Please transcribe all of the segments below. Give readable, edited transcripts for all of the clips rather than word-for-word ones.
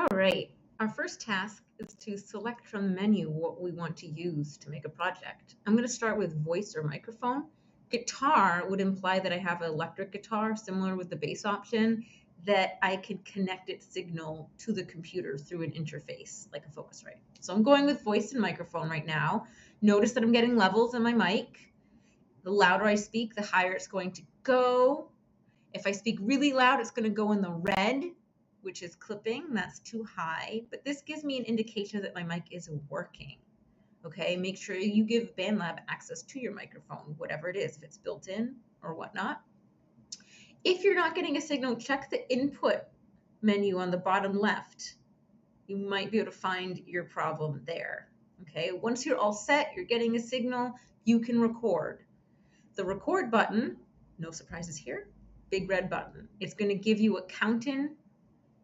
All right, our first task is to select from the menu what we want to use to make a project. I'm going to start with voice or microphone. Guitar would imply that I have an electric guitar, similar with the bass option, that I can connect its signal to the computer through an interface, like a Focusrite. So I'm going with voice and microphone right now. Notice that I'm getting levels in my mic. The louder I speak, the higher it's going to go. If I speak really loud, it's going to go in the red, which is clipping. That's too high. But this gives me an indication that my mic is working. Okay, make sure you give Bandlab access to your microphone, whatever it is, if it's built in or whatnot. If you're not getting a signal, check the input menu on the bottom left. You might be able to find your problem there. Okay, once you're all set, you're getting a signal, you can record. The record button, no surprises here, big red button. It's going to give you a count-in,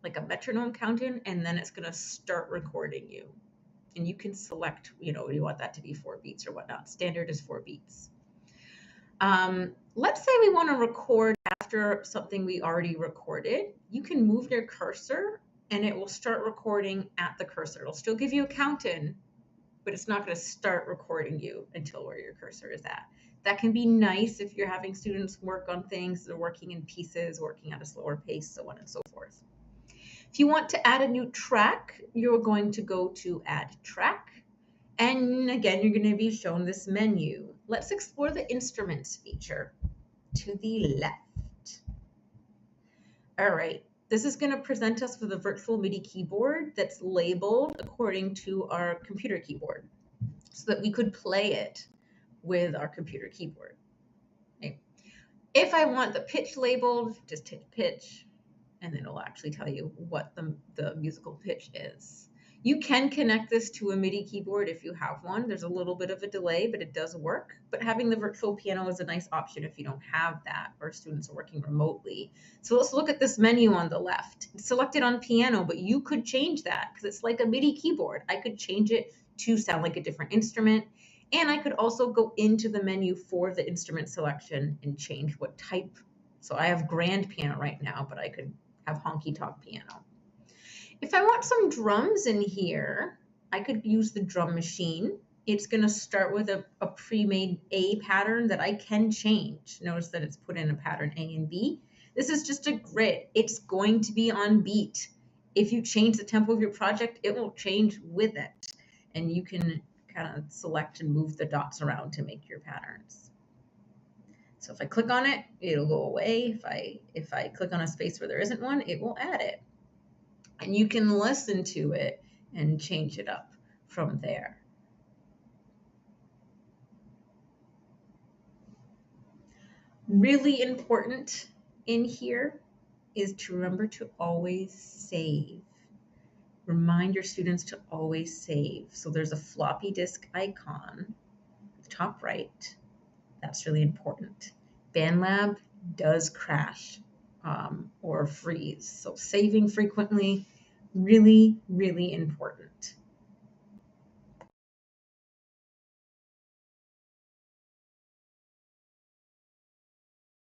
like a metronome count-in, and then it's going to start recording you. And you can select, you want that to be 4 beats or whatnot. Standard is 4 beats. Let's say we want to record after something we already recorded. You can move your cursor and it will start recording at the cursor. It'll still give you a count-in, but it's not going to start recording you until where your cursor is at. That can be nice if you're having students work on things, they're working in pieces, working at a slower pace, so on and so forth. If you want to add a new track, you're going to go to Add Track. And again, you're going to be shown this menu. Let's explore the Instruments feature to the left. All right, this is going to present us with a virtual MIDI keyboard that's labeled according to our computer keyboard so that we could play it with our computer keyboard. Okay. If I want the pitch labeled, just hit pitch, and then it'll actually tell you what the musical pitch is. You can connect this to a MIDI keyboard if you have one. There's a little bit of a delay, but it does work. But having the virtual piano is a nice option if you don't have that or students are working remotely. So let's look at this menu on the left. It's selected on piano, but you could change that because it's like a MIDI keyboard. I could change it to sound like a different instrument. And I could also go into the menu for the instrument selection and change what type. So I have grand piano right now, but I could have honky tonk piano. If I want some drums in here, I could use the drum machine. It's going to start with a pre-made A pattern that I can change. Notice that it's put in a pattern A and B. This is just a grid. It's going to be on beat. If you change the tempo of your project, it will change with it. And you can kind of select and move the dots around to make your patterns. So if I click on it, it'll go away. If I click on a space where there isn't one, it will add it. And you can listen to it and change it up from there. Really important in here is to remember to always save. Remind your students to always save. So there's a floppy disk icon, top right. That's really important. Bandlab does crash or freeze. So saving frequently, really, really important.